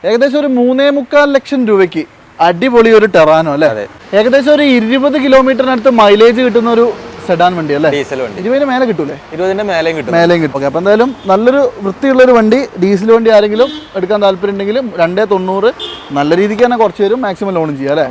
ഏകദേശം ഒരു 3.25 ലക്ഷം രൂപയ്ക്ക് അടിപൊളി ഒരു ടെറാനോ അല്ലേ? ഏകദേശം ഒരു 20 കിലോമീറ്ററിനടുത്ത് മൈലേജ് കിട്ടുന്ന ഒരു സെഡാൻ വണ്ടി അല്ലേ? ഡീസൽ വണ്ടി. 20 മേലെ കിട്ടൂലേ? 20 മേലെയും കിട്ടും. ഓക്കെ, അപ്പോൾ എന്തായാലും നല്ലൊരു വൃത്തിയുള്ളൊരു വണ്ടി, ഡീസൽ വണ്ടി ആരെങ്കിലും എടുക്കാൻ താല്പര്യം ഉണ്ടെങ്കിലും 2.90 നല്ല രീതിക്ക് തന്നെ കുറച്ച് വരും, മാക്സിമം ലോണും ചെയ്യാം അല്ലേ?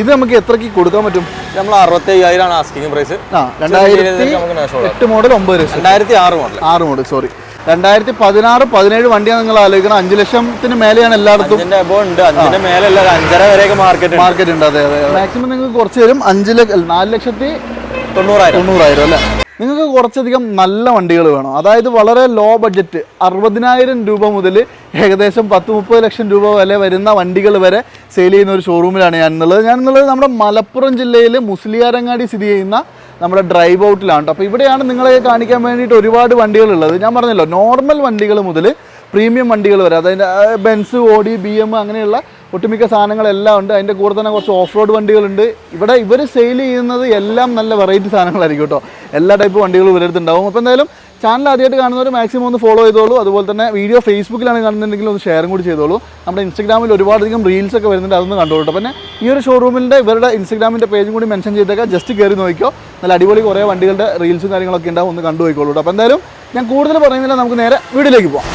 ഇത് നമുക്ക് എത്രക്ക് കൊടുക്കാൻ പറ്റും? നമ്മൾ 65,000 ആണ് ആസ്കിംഗ് പ്രൈസ്. 2008 മോഡൽ 9 ലക്ഷം. 2006 മോഡൽ സോറി 2016-17 വണ്ടിയാണ് നിങ്ങൾ ആലോചിക്കണം. 5 ലക്ഷത്തിന് മേലെയാണ് എല്ലായിടത്തും. 5 മേലെ 5.5 വരെയൊക്കെ മാർക്കറ്റ് ഉണ്ട്. അതെ അതെ, മാക്സിമം നിങ്ങൾക്ക് കുറച്ച് വരും. 4,90,000 അല്ലേ? നിങ്ങൾക്ക് കുറച്ചധികം നല്ല വണ്ടികൾ വേണം, അതായത് വളരെ ലോ ബഡ്ജറ്റ് 60,000 രൂപ മുതൽ ഏകദേശം 10-30 ലക്ഷം രൂപ വില വരുന്ന വണ്ടികൾ വരെ സെയിൽ ചെയ്യുന്ന ഒരു ഷോറൂമിലാണ് ഞാനുള്ളത് നമ്മുടെ മലപ്പുറം ജില്ലയിൽ മുസ്ലിയാരങ്ങാടി സ്ഥിതി ചെയ്യുന്ന നമ്മുടെ ഡ്രൈവ് ഔട്ടിലാണ്. അപ്പോൾ ഇവിടെയാണ് നിങ്ങളെ കാണിക്കാൻ വേണ്ടിയിട്ട് ഒരുപാട് വണ്ടികളുള്ളത്. ഞാൻ പറഞ്ഞല്ലോ, നോർമൽ വണ്ടികൾ മുതൽ പ്രീമിയം വണ്ടികൾ വരെ, അതായത് ബെൻസ്, ഓഡി, BM അങ്ങനെയുള്ള ഒട്ടുമിക്ക സാധനങ്ങളെല്ലാം ഉണ്ട്. അതിൻ്റെ കൂടെ തന്നെ കുറച്ച് ഓഫ് റോഡ് വണ്ടികളുണ്ട്. ഇവിടെ ഇവർ സെയിൽ ചെയ്യുന്നത് എല്ലാം നല്ല വെറൈറ്റി സാധനങ്ങളായിരിക്കും കേട്ടോ. എല്ലാ ടൈപ്പ് വണ്ടികളും ഇവരടുത്തുണ്ടാവും. അപ്പോൾ എന്തായാലും ചാനൽ ആദ്യമായിട്ട് കാണുന്നവർ മാക്സിമം ഒന്ന് ഫോളോ ചെയ്തോളൂ. അതുപോലെ തന്നെ വീഡിയോ ഫേസ്ബുക്കിലാണ് കാണുന്നുണ്ടെങ്കിൽ ഒന്ന് ഷെയറും കൂടി ചെയ്തോളൂ. നമ്മുടെ ഇൻസ്റ്റാഗ്രാമിൽ ഒരുപാടധികം റീൽസ് ഒക്കെ വരുന്നുണ്ട്, അതൊന്ന് കണ്ടോളൂ. പിന്നെ ഈ ഒരു ഷോറൂമിൻ്റെ ഇവരുടെ ഇൻസ്റ്റാഗ്രാമിൻ്റെ പേജും കൂടി മെൻഷൻ ചെയ്തേക്കാം. ജസ്റ്റ് കയറി നോക്കിയോ, നല്ല അടിപൊളി കുറേ വണ്ടികളുടെ റീൽസും കാര്യങ്ങളൊക്കെ ഉണ്ടാവും, ഒന്ന് കണ്ടു പോയിക്കോളൂ. അപ്പോൾ എന്തായാലും ഞാൻ കൂടുതൽ പറയുന്നില്ല, നമുക്ക് നേരെ വീഡിയോയിലേക്ക് പോകാം.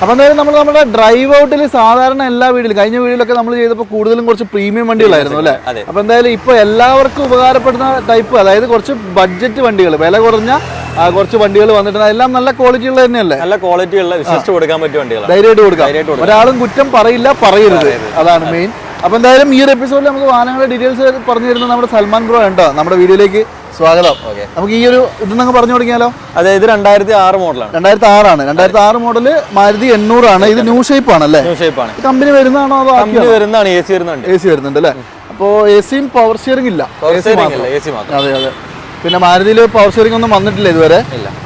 അപ്പോൾ എന്തായാലും നമ്മുടെ ഡ്രൈവ് ഔട്ടിൽ സാധാരണ എല്ലാ വീഡിയോയിലും, കഴിഞ്ഞ വീഡിയോയിലൊക്കെ നമ്മൾ ചെയ്തപ്പോൾ കൂടുതലും കുറച്ച് പ്രീമിയം വണ്ടികളായിരുന്നു അല്ലേ? അപ്പോൾ എന്തായാലും ഇപ്പോൾ എല്ലാവർക്കും ഉപകാരപ്പെടുന്ന ടൈപ്പ്, അതായത് കുറച്ച് ബഡ്ജറ്റ് വണ്ടികൾ, വില കുറഞ്ഞ കുറച്ച് വണ്ടികൾ വന്നിട്ടുണ്ട്. എല്ലാം നല്ല ക്വാളിറ്റി ഉള്ളത് തന്നെയല്ലേ? നല്ല ക്വാളിറ്റി ഉള്ള, വിശ്വസിച്ച് കൊടുക്കാൻ പറ്റിയ വണ്ടികൾ, ധൈര്യമായിട്ട് കൊടുക്കാം. ഒരാളും കുറ്റം പറയരുത്, അതാണ് മെയിൻ. അപ്പോൾ എന്തായാലും ഈ ഒരു എപ്പിസോഡിൽ നമുക്ക് വാഹനങ്ങളുടെ ഡീറ്റെയിൽസ് പറഞ്ഞു തരുന്നത് നമ്മുടെ സൽമാൻ ബ്രോ ഉണ്ടോ? നമ്മുടെ വീഡിയോയിലേക്ക് സ്വാഗതം. നമുക്ക് ഈ ഒരു ഇത് നിങ്ങൾ പറഞ്ഞു തുടങ്ങിയാലോ? അതെ, ഇത് 2006 മോഡലാണ്. 2006 മോഡല് മാരുതി 800 ആണ്. ഇത് ന്യൂ ഷേപ്പ് ആണല്ലേ? ന്യൂ ഷേപ്പ് ആണ്. കമ്പനി വരുന്നതാണോ അതോ വരുന്നതാണ്? AC വരുന്നുണ്ട് അല്ലേ? അപ്പോൾ AC-യും പവർ സ്റ്റിയറിംഗ് ഇല്ല, AC മാത്രം. അതെ അതെ. പിന്നെ മാരുതിയിൽ പവർ സ്റ്റിയറിംഗ് ഒന്നും വന്നിട്ടില്ല ഇതുവരെ.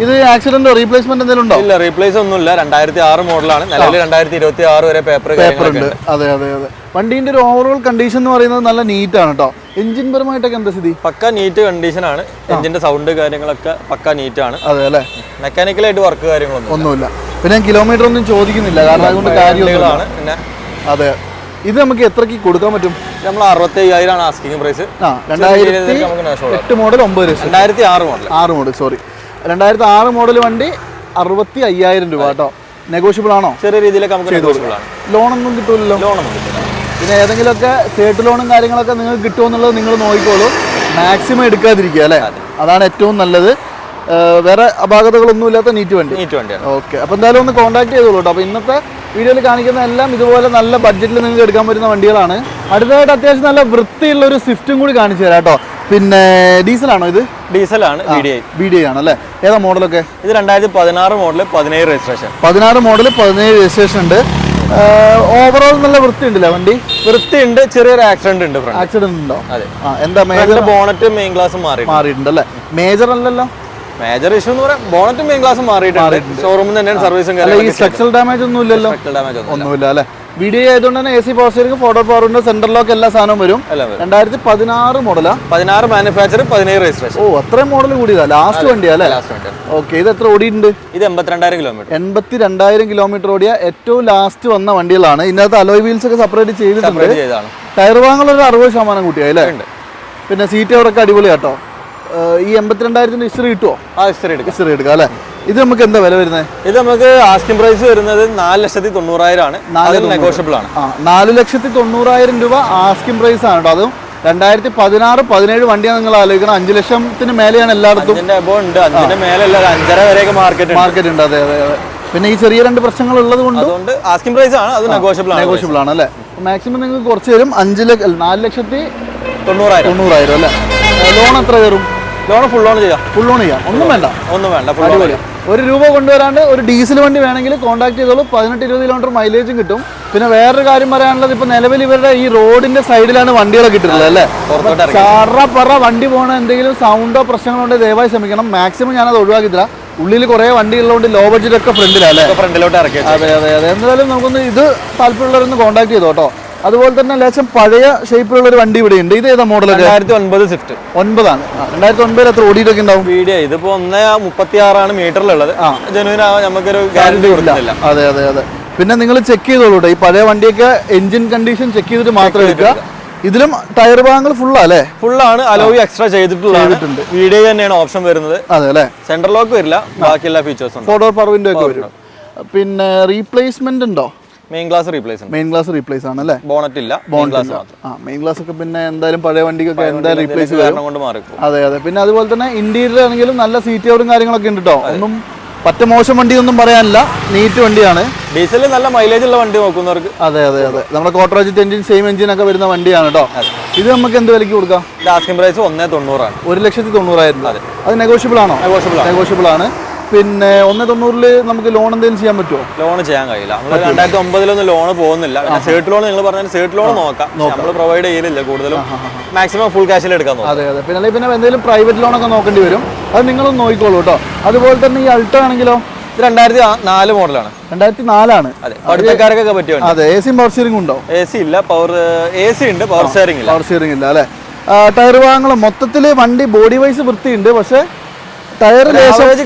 ഇത് ആക്സിഡന്റോ റീപ്ലേസ്മെന്റ് എന്തെങ്കിലും ഉണ്ടോ? ഇല്ല, റീപ്ലേസ് ഒന്നുമില്ല. 2006 മോഡലാണ്. നിലവിൽ 2026 വരെ പേപ്പർ ഉണ്ട്. അതെ അതെ അതെ. വണ്ടീന്റെ ഒരു ഓവറോൾ കണ്ടീഷൻ എന്ന് പറയുന്നത് നല്ല നീറ്റ് ആണ് കേട്ടോ. എഞ്ചിൻ പരമായിട്ടൊക്കെ എന്താ സ്ഥിതി? പക്ക നീറ്റ് കണ്ടീഷൻ ആണ്. എഞ്ചിന്റെ സൗണ്ട് കാര്യങ്ങളൊക്കെ പക്ക നീറ്റ് ആണ്. അതെ അല്ലേ? മെക്കാനിക്കലായിട്ട് വർക്ക് കാര്യങ്ങളൊന്നുമില്ല. പിന്നെ കിലോമീറ്റർ ഒന്നും ചോദിക്കുന്നില്ല, കാരണം അതുകൊണ്ട് കാര്യങ്ങളാണ്. പിന്നെ അതെ, ഇത് നമുക്ക് എത്രക്ക് കൊടുക്കാൻ പറ്റും? നമ്മൾ 65,000 ആണ് ആസ്കിംഗ് പ്രൈസ്. 2008 മോഡൽ 9 ലക്ഷം. 2006 മോഡൽ സോറി 2006 മോഡൽ വണ്ടി 65,000 രൂപ കേട്ടോ. നെഗോഷ്യബിൾ ആണോ? ചെറിയ രീതിയിലൊക്കെ നമുക്ക് നെഗോഷ്യബിൾ ആണ്. ലോണൊന്നും കിട്ടൂലല്ലോ? ലോണൊന്നും കിട്ടില്ല. പിന്നെ ഏതെങ്കിലുമൊക്കെ സേട്ട് ലോണും കാര്യങ്ങളൊക്കെ നിങ്ങൾക്ക് കിട്ടുമെന്നുള്ളത് നിങ്ങൾ നോക്കിക്കോളൂ. മാക്സിമം എടുക്കാതിരിക്കുക അല്ലേ? അതാണ് ഏറ്റവും നല്ലത്. വേറെ അപാകതകളൊന്നും ഇല്ലാത്ത നീറ്റ് വണ്ടിയാണ്. ഓക്കെ, അപ്പോൾ എന്തായാലും ഒന്ന് കോൺടാക്ട് ചെയ്തോളൂ കേട്ടോ. അപ്പോൾ ഇന്നത്തെ വീഡിയോയിൽ കാണിക്കുന്ന എല്ലാം ഇതുപോലെ നല്ല ബഡ്ജറ്റിൽ നിങ്ങൾക്ക് എടുക്കാൻ പറ്റുന്ന വണ്ടികളാണ്. അടുത്തതായിട്ട് അത്യാവശ്യം നല്ല വൃത്തിയുള്ള ഒരു സ്വിഫ്റ്റും കൂടി കാണിച്ചു തരാം കേട്ടോ. പിന്നെ ഡീസലാണോ? ഇത് ഡീസലാണ്. VDI ആണല്ലേ? ഏതാ മോഡലൊക്കെ? ഇത് 2016 മോഡൽ 17 രജിസ്ട്രേഷൻ. 16 മോഡൽ 17 രജിസ്ട്രേഷൻ ഉണ്ട്. ഓവറോൾ നല്ല വൃത്തി ഉണ്ടല്ലേ വണ്ടി? വൃത്തിയുണ്ട്. ചെറിയൊരു ആക്സിഡന്റ് ഉണ്ട്. ആക്സിഡന്റ് ഉണ്ടോ? അതെ. എന്താ മേജർ? ബോണറ്റ് മെയിൻ ഗ്ലാസ് മാറിയിട്ടുണ്ടല്ലേ? മേജർ അല്ലല്ലോ? മേജർ ഇഷ്യൂ എന്ന് പറയാം, ബോണറ്റും മെയിൻ ഗ്ലാസും മാറിയിട്ടുണ്ട്. ഷോറൂമിൽ തന്നെയാണ് സർവീസും. സ്ട്രക്ചറൽ ഡാമേജ് ഒന്നും ഇല്ലല്ലോ? ഒന്നുമില്ല അല്ലേ? VDI ആയതുകൊണ്ട് തന്നെ AC power steering, photo power ഉണ്ട്, സെൻട്രൽ ലോക്ക് എല്ലാ സാധനവും വരും. 2016 മോഡലാ? 16 മാനുഫാക്ചർ, 17 രജിസ്ട്രേഷൻ. ഓ, അത്രയും മോഡൽ കൂടിയതാ. ലാസ്റ്റ് വണ്ടിയാ അല്ലേ? ഓക്കെ, ഇത് എത്ര ഓടിയിട്ടുണ്ട്? ഇത് 82,000 കിലോമീറ്റർ. 82,000 കിലോമീറ്റർ ഓടിയ ഏറ്റവും ലാസ്റ്റ് വന്ന വണ്ടികളാണ്. ഇതിനകത്ത് അലോയ് വീൽസ് ഒക്കെ സെപ്പറേറ്റ് ചെയ്തിട്ടുണ്ട്. ടയർ വാങ്ങലൊരു 60% കൂട്ടിയായി അല്ലേ? പിന്നെ സീറ്റ് അവിടെയൊക്കെ അടിപൊളി കേട്ടോ. ഈ 82,000 ഹിസ്റ്ററി കിട്ടുമോ? ഹിസ്റ്ററി എടുക്കാം അല്ലേ? ഇത് നമുക്ക് എന്താ വില വരുന്നത്? ഇത് നമുക്ക് ആസ്കിംഗ് പ്രൈസ് വരുന്നത് 4,90,000 ആണ്. നെഗോഷ്യബിൾ ആണ്. 4,90,000 രൂപ ആസ്കിംഗ് പ്രൈസ് ആണ് കേട്ടോ. അതും 2016-17 വണ്ടിയാണ് നിങ്ങൾ ആലോചിക്കണം. 5 ലക്ഷത്തിന് മേലെയാണ് എല്ലായിടത്തും. 5 മേലെ 5.5 വരെയൊക്കെ മാർക്കറ്റ് ഉണ്ട്. അതെ അതെ അതെ. പിന്നെ ഈ ചെറിയ രണ്ട് പ്രശ്നങ്ങൾ ഉള്ളത് കൊണ്ട് ആസ്കിംഗ് പ്രൈസ് ആണ്. അത് നെഗോഷ്യബിൾ ആണ് അല്ലേ? മാക്സിമം നിങ്ങൾക്ക് കുറച്ച് തരും. 4,90,000 അല്ലേ? ലോൺ എത്ര കയറും? ലോൺ ഫുൾ ലോൺ ചെയ്യാം. ഒന്നും വേണ്ട. ഒരു രൂപ കൊണ്ടുവരാണ്ട് ഒരു ഡീസൽ വണ്ടി വേണമെങ്കിൽ കോൺടാക്ട് ചെയ്തോളൂ. 18-20 കിലോമീറ്റർ മൈലേജും കിട്ടും. പിന്നെ വേറൊരു കാര്യം പറയാനുള്ളത്, ഇപ്പൊ നിലവിൽ ഇവരുടെ ഈ റോഡിന്റെ സൈഡിലാണ് വണ്ടികളൊക്കെ കിട്ടുന്നത് അല്ലേ? പറ വണ്ടി പോകണ എന്തെങ്കിലും സൗണ്ടോ പ്രശ്നങ്ങളോ ഉണ്ടെങ്കിൽ ദയവായി ശ്രമിക്കണം. മാക്സിമം ഞാനത് ഒഴിവാക്കിയില്ല. ഉള്ളിൽ കുറെ വണ്ടികളുണ്ട്, ലോ ബഡ്ജറ്റ് ഒക്കെ ഫ്രണ്ടിലല്ലേ? ഫ്രണ്ടിലോട്ട് ഇറക്കി. അതെ അതെ അതെ. എന്തായാലും നമുക്കൊന്ന് ഇത് താല്പര്യമുള്ളവരൊന്ന് കോൺടാക്ട് ചെയ്തോ കേട്ടോ. അതുപോലെ തന്നെ ലേശം പഴയ ഷേപ്പിലുള്ള ഒരു വണ്ടി ഇവിടെ ഉണ്ട്. ഇത് ഏതാ മോഡലൊക്കെ? 2009 സ്വിഫ്റ്റ്. 9 2009 എത്ര ഓടിയിട്ടൊക്കെ ഉണ്ടാവും? വീഡിയോ ഇതിപ്പോ 1.36 മീറ്ററിലുള്ളത്. ജനുവിൻ നമുക്കൊരു ഗ്യാരണ്ടി കൊടുക്കുന്നില്ല. അതെ അതെ അതെ. പിന്നെ നിങ്ങൾ ചെക്ക് ചെയ്തോളൂ ഈ പഴയ വണ്ടിയൊക്കെ എഞ്ചിൻ കണ്ടീഷൻ ചെക്ക് ചെയ്തിട്ട് മാത്രം എടുക്കുക. ഇതിലും ടയർ ഭാഗങ്ങൾ ഫുള്ളല്ലേ? ഫുള്ളാണ്. അലോയി എക്സ്ട്രാ ചെയ്തിട്ടുണ്ട്. വീഡിയോ തന്നെയാണ് ഓപ്ഷൻ വരുന്നത്. അതെ അല്ലേ? സെന്റർ ലോക്ക് വരില്ല, ബാക്കി എല്ലാ ഫീച്ചേഴ്സും. 4 ഡോർ പവർ വിൻഡോ ഒക്കെ വരും. പിന്നെ റീപ്ലേസ്മെന്റ് ഉണ്ടോ? മെയിൻ ഗ്ലാസ് റീപ്ലേസ് ആണ് അല്ലേ? ബോണറ്റ് ഇല്ല, മെയിൻ ഗ്ലാസ് ഒക്കെ പിന്നെ എന്തായാലും പഴയ വണ്ടിക്കൊക്കെ എന്തായാലും റീപ്ലേസ് കൊണ്ട് മാറി. അതെ അതെ. പിന്നെ അതുപോലെ തന്നെ ഇന്റീരിയർ ആണെങ്കിലും നല്ല സീറ്റ് കവറും കാര്യങ്ങളൊക്കെ ഉണ്ട് കേട്ടോ. ഒന്നും പറ്റ മോശം വണ്ടി ഒന്നും പറയാനില്ല, നീറ്റ് വണ്ടിയാണ്. ഡീസലിൽ നല്ല മൈലേജ് ഉള്ള വണ്ടി നോക്കുന്നവർക്ക്. അതെ അതെ അതെ. നമ്മുടെ കോട്ടറാജിറ്റ് എഞ്ചിൻ സെയിം എഞ്ചിൻ ഒക്കെ വരുന്ന വണ്ടിയാണ് കേട്ടോ. ഇത് നമുക്ക് എന്ത് വിലയ്ക്ക് കൊടുക്കാം? Asking price 1,90,000. 1,90,000. അത് നെഗോഷ്യബിൾ ആണോ? നെഗോഷ്യബിൾ ആണ്. പിന്നെ 1,90,000 നമുക്ക് ലോൺ എന്തെങ്കിലും ചെയ്യാൻ പറ്റുമോ? ലോൺ ചെയ്യാൻ കഴിയില്ല. നമ്മൾ 2009 ലോൺ പോകുന്നില്ല. സേർട്ട് ലോൺ നിങ്ങൾ പറഞ്ഞാൽ സേർട്ട് ലോൺ നോക്കാം. നമ്മൾ പ്രൊവൈഡ് ചെയ്യുന്നില്ല, കൂടുതലും മാക്സിമം ഫുൾ ക്യാഷിൽ എടുക്കാൻ നോക്കാം. അതെ അതെ. പിന്നെ എന്തെങ്കിലും പ്രൈവറ്റ് ലോൺ ഒക്കെ നോക്കേണ്ടി വരും. അത് നിങ്ങളൊന്ന് നോക്കിക്കോളൂ കേട്ടോ. അതുപോലെ തന്നെ ഈ അൾട്ടോ ആണെങ്കിലോ? 2004 മോഡലാണ്. 2004 അതെ, പഠിത്തക്കാർക്കൊക്കെ പറ്റിയ. അതെ. എ സിയും പവർ സ്റ്റിയറിംഗ് ഉണ്ടോ? AC ഇല്ല, AC ഉണ്ട്, പവർ സ്റ്റിയറിംഗ് ഇല്ല. പവർ സ്റ്റിയറിംഗ് ഇല്ല അല്ലേ? ടയർ ഭാഗങ്ങൾ മൊത്തത്തിൽ വണ്ടി ബോഡി വൈസ് വൃത്തിയുണ്ട്, പക്ഷേ ടയർ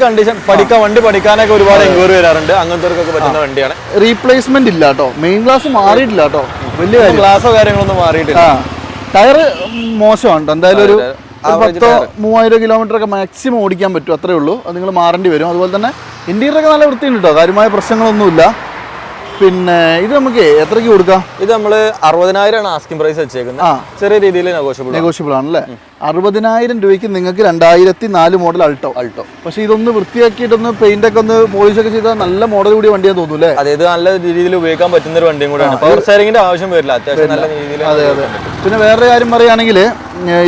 കണ്ടീഷൻ വണ്ടി പഠിക്കാനൊക്കെ ഒരുപാട് എൻക്വയറി വരാറുണ്ട്. അങ്ങനത്തെ പറ്റുന്ന വണ്ടിയാണ്. റീപ്ലേസ്മെന്റ് ഇല്ല കേട്ടോ. മെയിൻ ഗ്ലാസ് മാറിയിട്ടില്ല കേട്ടോ. വലിയ ഗ്ലാസോ കാര്യങ്ങളൊന്നും മാറിയിട്ടില്ല. ടയർ മോശമാണ്. എന്തായാലും ഒരു 10,000-3000 കിലോമീറ്റർ ഒക്കെ മാക്സിമം ഓടിക്കാൻ പറ്റും, അത്രേ ഉള്ളൂ. അത് നിങ്ങൾ മാറേണ്ടി വരും. അതുപോലെ തന്നെ ഇന്റീരിയർ ഒക്കെ നല്ല വൃത്തിയുണ്ട് കേട്ടോ, കാര്യമായ പ്രശ്നങ്ങളൊന്നുമില്ല. പിന്നെ ഇത് നമുക്ക് എത്രയ്ക്ക് കൊടുക്കാം? ഇത് നമ്മൾ 60,000 ആസ്കിംഗ് പ്രൈസ് വെച്ചേക്കുന്നത്. ചെറിയ രീതിയിൽ നെഗോഷ്യബിൾ ആണല്ലേ? 60,000 രൂപയ്ക്ക് നിങ്ങൾക്ക് 2004 മോഡൽ അൾട്ടോ. പക്ഷെ ഇതൊന്ന് വൃത്തിയാക്കിയിട്ടൊന്ന് പെയിന്റ് ഒക്കെ ഒന്ന് പോളിഷ് ഒക്കെ ചെയ്താൽ നല്ല മോഡൽ കൂടിയ വണ്ടിയാന്ന് തോന്നുന്നു. അതെ, ഇത് നല്ല രീതിയിൽ ഉപയോഗിക്കാൻ പറ്റുന്ന ഒരു വണ്ടിയും കൂടെയാണ്. പവർ സ്റ്റിയറിംഗിന്റെ ആവശ്യം വരില്ല, അത്യാവശ്യം നല്ല രീതിയിൽ. അതെ അതെ. പിന്നെ വേറൊരു കാര്യം പറയുകയാണെങ്കിൽ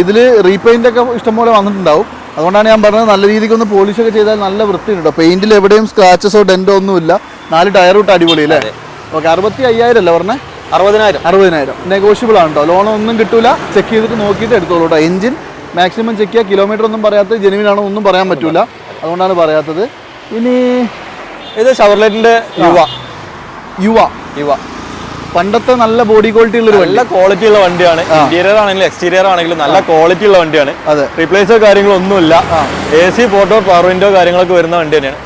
ഇതിൽ റീപെയിന്റ് ഒക്കെ ഇഷ്ടംപോലെ വന്നിട്ടുണ്ടാവും. അതുകൊണ്ടാണ് ഞാൻ പറഞ്ഞത് നല്ല രീതിക്ക് ഒന്ന് പോളിഷ് ഒക്കെ ചെയ്താൽ നല്ല വൃത്തി ഉണ്ടോ. പെയിന്റിൽ എവിടെയും സ്ക്രാച്ചസോ ഡെന്റോ ഒന്നുമില്ല. 4 ടയർ ഇട്ട് അടിപൊളി അല്ലേ? ഓക്കെ. 65,000 അല്ലേ പറഞ്ഞേ? 60,000 നെഗോഷ്യബിൾ ആണ് കേട്ടോ. ലോൺ ഒന്നും കിട്ടൂല. ചെക്ക് ചെയ്തിട്ട് നോക്കിയിട്ട് എടുത്തോളൂ കേട്ടോ. എഞ്ചിൻ മാക്സിമം ചെക്ക് ചെയ്യുക. കിലോമീറ്റർ ഒന്നും പറയാത്തത് ജെനുവിൻ ആണോ ഒന്നും പറയാൻ പറ്റൂല, അതുകൊണ്ടാണ് പറയാത്തത്. ഇനി ഇത് ഷവർലെറ്റിന്റെ യുവ പണ്ടത്തെ നല്ല ബോഡി ക്വാളിറ്റി ഉള്ള നല്ല ക്വാളിറ്റി ഉള്ള വണ്ടിയാണ്. ഇന്റീരിയർ ആണെങ്കിലും എക്സ്റ്റീരിയർ ആണെങ്കിലും നല്ല ക്വാളിറ്റി ഉള്ള വണ്ടിയാണ്. അതെ. റീപ്ലേസോ കാര്യങ്ങളൊന്നുമില്ല. AC, ഫോട്ടോ, പവർ വിൻഡോ കാര്യങ്ങളൊക്കെ വരുന്ന വണ്ടി തന്നെയാണ്.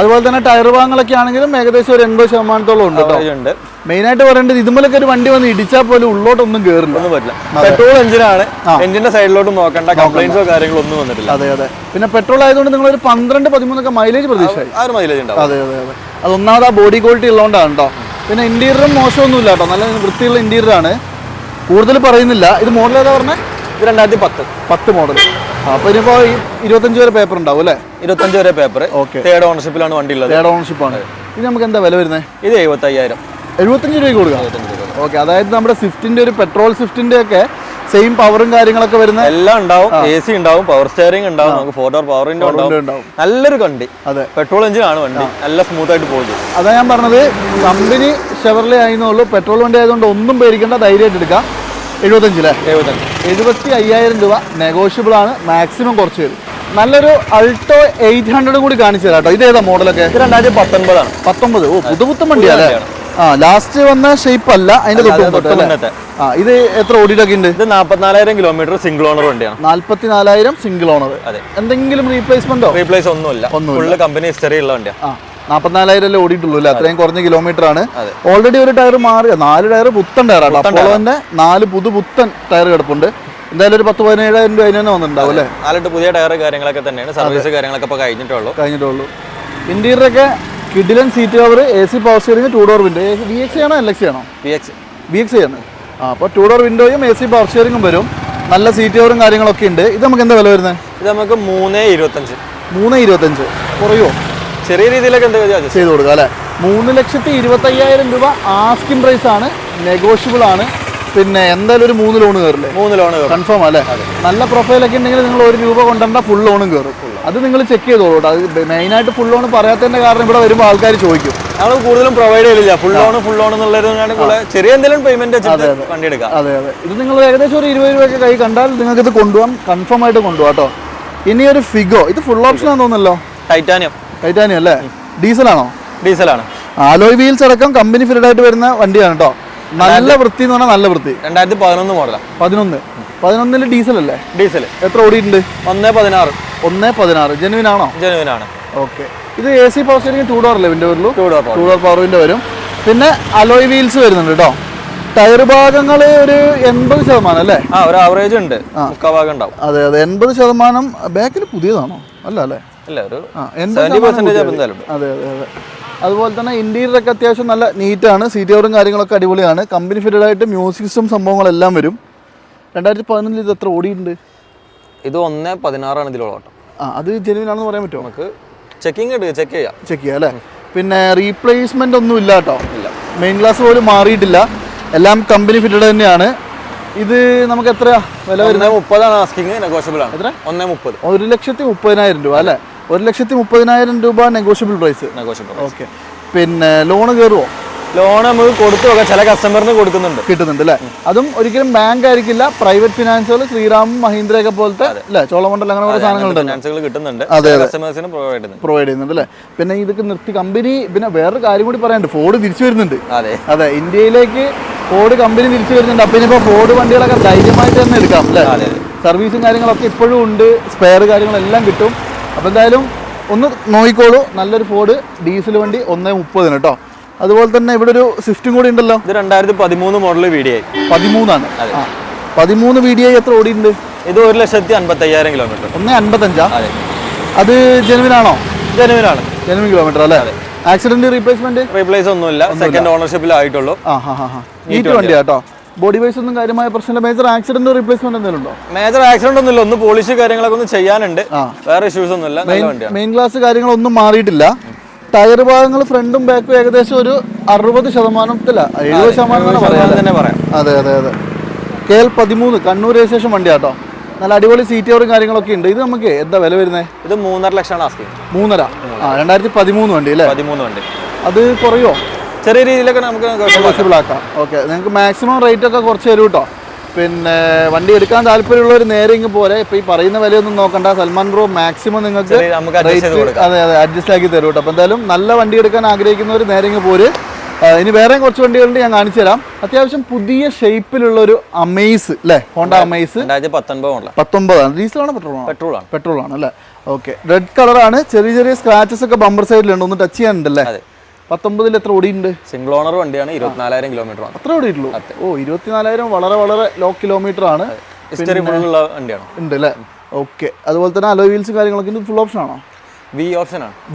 അതുപോലെ തന്നെ ടയർ ഭാഗങ്ങളൊക്കെ ആണെങ്കിലും ഏകദേശം ഒരു 80% ഉണ്ട് കേട്ടോ. മെയിനായിട്ട് പറയേണ്ടത് ഇതുമൂലൊക്കെ ഒരു വണ്ടി വന്ന് ഇടിച്ചാൽ പോലും ഉള്ളോട്ടൊന്നും കയറില്ല, ഒന്നും പറ്റില്ല. പെട്രോൾ എഞ്ചിനാണ്. എഞ്ചിന്റെ സൈഡിലോട്ട് നോക്കണ്ട, കംപ്ലൈന്റ്സോ കാര്യങ്ങളോ ഒന്നും വന്നിട്ടില്ല. അതെ അതെ. പിന്നെ പെട്രോൾ ആയതുകൊണ്ട് നിങ്ങൾ ഒരു 12-13 മൈലേജ് പ്രതീക്ഷ. മൈലേജ് ഉണ്ടാവും. അതെ അതെ അതെ. അത് ഒന്നാമത് ആ ബോഡി ക്വാളിറ്റി ഉള്ളതുകൊണ്ടാണ് കേട്ടോ. പിന്നെ ഇന്റീരിയറും മോശമൊന്നുമില്ല കേട്ടോ, നല്ല വൃത്തിയുള്ള ഇന്റീരിയർ ആണ്. കൂടുതൽ പറയുന്നില്ല. ഇത് മോഡൽ ഏതാ പറഞ്ഞത്? 2010 മോഡൽ. അപ്പൊ ഇനിയിപ്പോ 25 വരെ പേപ്പർ ഉണ്ടാവും അല്ലേ? 25 വരെ പേപ്പർ. തേർഡ് ഓണർഷിപ്പിലാണ് വണ്ടി ഉള്ളത്. തേർഡ് ഓണർഷിപ്പാണ്. ഇത് നമുക്ക് എന്താ വില വരുന്നത്? ഇത് 75,000. 75 രൂപയ്ക്ക് കൊടുക്കാം. ഓക്കെ. അതായത് നമ്മുടെ സ്വിഫ്റ്റിന്റെ ഒരു പെട്രോൾ സ്വിഫ്റ്റിന്റെ ഒക്കെ സെയിം പവറും കാര്യങ്ങളൊക്കെ വരുന്ന എല്ലാം ഉണ്ടാവും. AC ഉണ്ടാവും, പവർ സ്റ്റിയറിംഗ് ഉണ്ടാവും, നമുക്ക് 4 ഡോർ പവർ വിൻഡോ ഉണ്ടാവും. നല്ലൊരു വണ്ടി. അതെ. പെട്രോൾ എഞ്ചിൻ ആണ് വണ്ടി, നല്ല സ്മൂത്ത് ആയിട്ട് പോകും. അതാ ഞാൻ പറഞ്ഞത്, കമ്പനി ഷെവർലെ ആയിരുന്നുള്ളൂ. പെട്രോൾ വണ്ടി ആയതുകൊണ്ട് ഒന്നും പേടിക്കേണ്ട, ധൈര്യമായിട്ട് എടുക്കാം. 75 അല്ലേ? 75,000 രൂപ നെഗോഷ്യബിൾ ആണ്. മാക്സിമം കുറച്ച് തരും. നല്ലൊരു അൾട്ടോ 800 കൂടി കാണിച്ചു തരാം കേട്ടോ. ഇത് ഏതാ മോഡലൊക്കെ? 2019 ആണ്. 19. ഓ, പുതുപുത്തൻ വണ്ടിയല്ലേ? ലാസ്റ്റ് വന്ന ഷേപ്പ് അല്ല, അതിന്റെ തൊട്ട്. ഇത് എത്ര ഓടിയിട്ടൊക്കെ ഉണ്ട്? ഇത് 44,000 കിലോമീറ്റർ സിംഗിൾ ഓണർ വണ്ടിയാണ്. 44,000 സിംഗിൾ ഓണർ. എന്തെങ്കിലും റീപ്ലേസ്മെന്റോ? റീപ്ലേസ് ഒന്നുമില്ല, ഫുള്ള് കമ്പനി ഹിസ്റ്ററി ഉള്ള വണ്ടിയാണ്. 44,000 ഓടിയിട്ടുള്ളൂ അല്ലേ? അത്രയും കുറഞ്ഞ കിലോമീറ്റർ ആണ്. ഓൾറെഡി ഒരു ടയർ മാറി, 4 ടയർ പുത്തൻ ടയറാണ്. അപ്പോളോന്റെ 4 പുതുപുത്തൻ ടയർ കിടപ്പുണ്ട്. എന്തായാലും ഒരു 10-17,000 രൂപ അതിന് തന്നെ വന്നിട്ടുണ്ടാവും അല്ലേ? 4 പുതിയ ടയർ കാര്യങ്ങളൊക്കെ തന്നെയാണ്. സർവീസ് കാര്യങ്ങളൊക്കെ ഇപ്പൊ കഴിഞ്ഞിട്ടുള്ളൂ. ഇന്റീരിയർ ഒക്കെ കിഡിലൻ seat cover, AC power steering, 2 door window. VX ആണോ LX ആണോ? VX ആണ്. അപ്പോൾ 2 ഡോർ വിൻഡോയും AC പവർ സ്റ്റിയറിംഗും വരും. നല്ല സീറ്റ് കവറും കാര്യങ്ങളൊക്കെ ഉണ്ട്. ഇത് നമുക്ക് എന്താ വില വരുന്നത്? ഇത് നമുക്ക് 3,25. 3,25 കുറയോ? ചെറിയ രീതിയിലൊക്കെ ചെയ്ത് കൊടുക്കുക അല്ലേ? 3,25,000 രൂപ ആസ്കിംഗ് പ്രൈസ് ആണ്. നെഗോഷ്യബിൾ ആണ്. പിന്നെ എന്തായാലും ഒരു 3 ലോൺ കയറില്ലേ? 3 ലോൺ കൺഫേം അല്ലേ? നല്ല പ്രൊഫൈലൊക്കെ ഉണ്ടെങ്കിൽ നിങ്ങൾ 1 രൂപ കൊണ്ടുവന്ന ഫുൾ ലോണും കയറും. അത് നിങ്ങൾ ചെക്ക് ചെയ്തോളൂ. അത് മെയിനായിട്ട് ഫുൾ ലോൺ പറയാത്തതിന്റെ കാരണം ഇവിടെ വരുമ്പോൾ ആൾക്കാർ ചോദിക്കും. നമ്മൾ കൂടുതലും പ്രൊവൈഡ് ചെയ്യില്ല. ഫുൾ ലോൺ എന്നുള്ളതാണ്. ചെറിയ എന്തെങ്കിലും പേയ്മെന്റ് വണ്ടി എടുക്കാം. അതെ അതെ. ഇത് നിങ്ങൾ ഏകദേശം ഒരു 20 രൂപയൊക്കെ കൈ കണ്ടാൽ നിങ്ങൾക്ക് ഇത് കൊണ്ടുപോകാം. കൺഫേം ആയിട്ട് കൊണ്ടുപോകാം കേട്ടോ. ഇനി ഒരു ഫിഗോ. ഇത് ഫുൾ ഓപ്ഷൻ ആണെന്ന് തോന്നുന്നല്ലോ. ടൈറ്റാനിയം അല്ലേ? ഡീസലാണോ? ഡീസലാണ്. ആലോയ് വീൽസ് അടക്കം കമ്പനി ഫിറ്റഡ് ആയിട്ട് വരുന്ന വണ്ടിയാണ് കേട്ടോ. നല്ല വൃത്തി എന്ന് പറഞ്ഞാൽ നല്ല വൃത്തി. 2011 മോഡലാണ്. 11 ഡീസൽ അല്ലേ? ഡീസൽ. എത്ര ഓടിയിട്ടുണ്ട്? 1.16. 1.16. ജെനുവിൻ ആണോ? ജെനുവിൻ ആണ്. ഓക്കെ. ഇത് AC പവർ സ്റ്റിയറിംഗ് 2 ഡോർ അല്ലേ? വിൻഡോ വരുള്ളൂ. 2 ഡോർ പവർ വിൻഡോ വരും. പിന്നെ അലോയ് വീൽസ് വരുന്നുണ്ട് കേട്ടോ. ടയർ ഭാഗങ്ങൾ ഒരു 80% അല്ലേ? ഒരു ആവറേജ് ഉണ്ട്, മുക്കാൽ ഭാഗം ഉണ്ടാവും. അതെ 80%. ബാക്കിൽ പുതിയതാണോ? അല്ല അല്ലേ? അല്ല, ഒരു 70%. അതെ. അതുപോലെ തന്നെ ഇന്റീരിയർ ഒക്കെ അത്യാവശ്യം നല്ല നീറ്റാണ്. സീറ്റ് കവറും കാര്യങ്ങളൊക്കെ അടിപൊളിയാണ്. കമ്പനി ഫിറ്റഡ് ആയിട്ട് മ്യൂസിക് സിസ്റ്റം സംഭവങ്ങളെല്ലാം വരും. 2011 ഇത് എത്ര ഓടിയിട്ടുണ്ട്? ഇത് 1.16 ഇതിലുള്ള ഓട്ടം. അത് ജെനുവിൻ ആണെന്ന് പറയാൻ പറ്റുമോ? നമുക്ക് ചെക്ക് ചെയ്യാം അല്ലേ? പിന്നെ റീപ്ലേസ്മെന്റ് ഒന്നും ഇല്ല കേട്ടോ. ഇല്ല. മെയിൻ ഗ്ലാസ് പോലും മാറിയിട്ടില്ല. എല്ലാം കമ്പനി ഫിറ്റഡ് തന്നെയാണ്. ഇത് നമുക്ക് എത്ര വില വരുന്നത്? 1.30 ആസ്കിങ്, നെഗോഷ്യബിൾ ആണ്. എത്ര? 1.30. 1,30,000 രൂപ അല്ലേ? 1,30,000 രൂപ നെഗോഷ്യബിൾ പ്രൈസ്. ഓക്കെ. പിന്നെ ലോണ് കയറുമോ? ലോൺ നമുക്ക് കൊടുത്തു നോക്കാം. ചില കസ്റ്റമറിന് കിട്ടുന്നുണ്ട് അല്ലേ? അതും ഒരിക്കലും ബാങ്ക് ആയിരിക്കില്ല. പ്രൈവറ്റ് ഫിനാൻസുകൾ, ശ്രീറാമും മഹീന്ദ്രയൊക്കെ പോലത്തെ അല്ലേ, ചോളമണ്ഡലം അങ്ങനെ കുറെ സാധനങ്ങളുണ്ട്. കിട്ടുന്നുണ്ട്. പ്രൊവൈഡ് ചെയ്യുന്നുണ്ട് അല്ലേ? പിന്നെ ഇതൊക്കെ നിർത്തി കമ്പനി. പിന്നെ വേറൊരു കാര്യം കൂടി പറയാനുണ്ട്, ഫോർഡ് തിരിച്ചു വരുന്നുണ്ട്. അതെ, ഇന്ത്യയിലേക്ക് ഫോർഡ് കമ്പനി തിരിച്ചു വരുന്നുണ്ട്. അപ്പൊ ഇനിയിപ്പോ ഫോർഡ് വണ്ടികളൊക്കെ ധൈര്യമായിട്ട് തന്നെ എടുക്കാം അല്ലേ? സർവീസും കാര്യങ്ങളൊക്കെ ഇപ്പോഴും ഉണ്ട്, സ്പെയർ കാര്യങ്ങളെല്ലാം കിട്ടും. അപ്പൊ എന്തായാലും ഒന്ന് നോക്കിക്കോളൂ. നല്ലൊരു ഫോർഡ് ഡീസൽ വണ്ടി 1.30 കേട്ടോ. അതുപോലെ തന്നെ ഇവിടെ ഒരു സ്വിഫ്റ്റും കൂടി ഉണ്ടല്ലോ. ഇത് 2013 മോഡൽ VDI. 13 13 VDI എത്ര ഓടിയിട്ടുണ്ട്? ഇത് 1,55,000 കിലോമീറ്റർ. 1.55. അത് ജെനുവിൻ ആണോ? ജെനുവിൻ കിലോമീറ്റർ അല്ലേ? ആക്സിഡന്റ് റീപ്ലേസ് ഒന്നുമില്ല. സെക്കൻഡ് ഓണർഷിപ്പിലായിട്ടുള്ളൂ. നീറ്റ് വണ്ടിയാ കേട്ടോ. ബോഡി വൈസ് ഒന്നും കാര്യമായ പ്രശ്നമില്ല. മേജർ ആക്സിഡന്റ് റീപ്ലേസ്മെന്റ് എന്തെങ്കിലും ഉണ്ടോ? മേജർ ആക്സിഡന്റ് ഒന്നുമില്ല. ഒന്ന് പോളിഷ് കാര്യങ്ങളൊക്കെ ഒന്ന് ചെയ്യാനുണ്ട്. വേറെ ഇഷ്യൂസ് ഒന്നുമില്ല. മെയിൻ ഗ്ലാസ് കാര്യങ്ങളൊന്നും മാറിയിട്ടില്ല. ടയർ ഭാഗങ്ങൾ ഫ്രണ്ടും ബാക്കും ഏകദേശം ഒരു 60%, 70% തന്നെ പറയാം. അതെ. KL 13 കണ്ണൂർ രജിസ്ട്രേഷൻ വണ്ടിയാട്ടോ. നല്ല അടിപൊളി സീറ്റ് കവറും കാര്യങ്ങളൊക്കെ ഉണ്ട്. ഇത് നമുക്ക് എന്താ വില വരുന്നത്? ഇത് 3.5 ലക്ഷമാണ് ആസ്കിങ്. 3.5. 2013 വണ്ടി അല്ലേ? 13 വണ്ടി. അത് കുറയോ? ചെറിയ രീതിയിലൊക്കെ നമുക്ക് പോസിബിൾ ആക്കാം. ഓക്കെ. നിങ്ങൾക്ക് മാക്സിമം റേറ്റ് ഒക്കെ കുറച്ച് തരും കേട്ടോ. പിന്നെ വണ്ടി എടുക്കാൻ താല്പര്യമുള്ളവർ നേരെ ഇങ്ങ് പോരെ. ഇപ്പൊ ഈ പറയുന്ന വിലയൊന്നും നോക്കണ്ട. സൽമാൻ ബ്രോ മാക്സിമം നിങ്ങൾക്ക് അതെ അഡ്ജസ്റ്റ് ആക്കി തരും കേട്ടോ. അപ്പൊ എന്തായാലും നല്ല വണ്ടി എടുക്കാൻ ആഗ്രഹിക്കുന്നവർ നേരെ ഇങ്ങ് പോര്. ഇനി വേറെയും കുറച്ച് വണ്ടികളുണ്ട്, ഞാൻ കാണിച്ചു തരാം. അത്യാവശ്യം പുതിയ ഷേപ്പിലുള്ള ഒരു അമേസ് അല്ലേ? ഹോണ്ട അമേസ് 19 ഡീസലാണോ പെട്രോൾ ആണ് അല്ലേ? ഓക്കെ. റെഡ് കളറാണ്. ചെറിയ സ്ക്രാച്ചസ് ഒക്കെ ബമ്പർ സൈഡിലുണ്ട്. ഒന്ന് ടച്ച് ചെയ്യാനുണ്ടല്ലേ? 19 എത്ര ഓടിയുണ്ട്? സിംഗിൾ ഓണർ വണ്ടിയാണ്. 24,000 കിലോമീറ്റർ ആണ്. അത്ര ഓടിയിട്ടുള്ളൂ? 24,000 വളരെ ലോ കിലോമീറ്റർ ആണ്. ഉണ്ട് അല്ലേ? ഓക്കെ. അതുപോലെ തന്നെ അലോയ് വീൽസ് കാര്യങ്ങളൊക്കെ ഫുൾ ഓപ്ഷൻ ആണോ?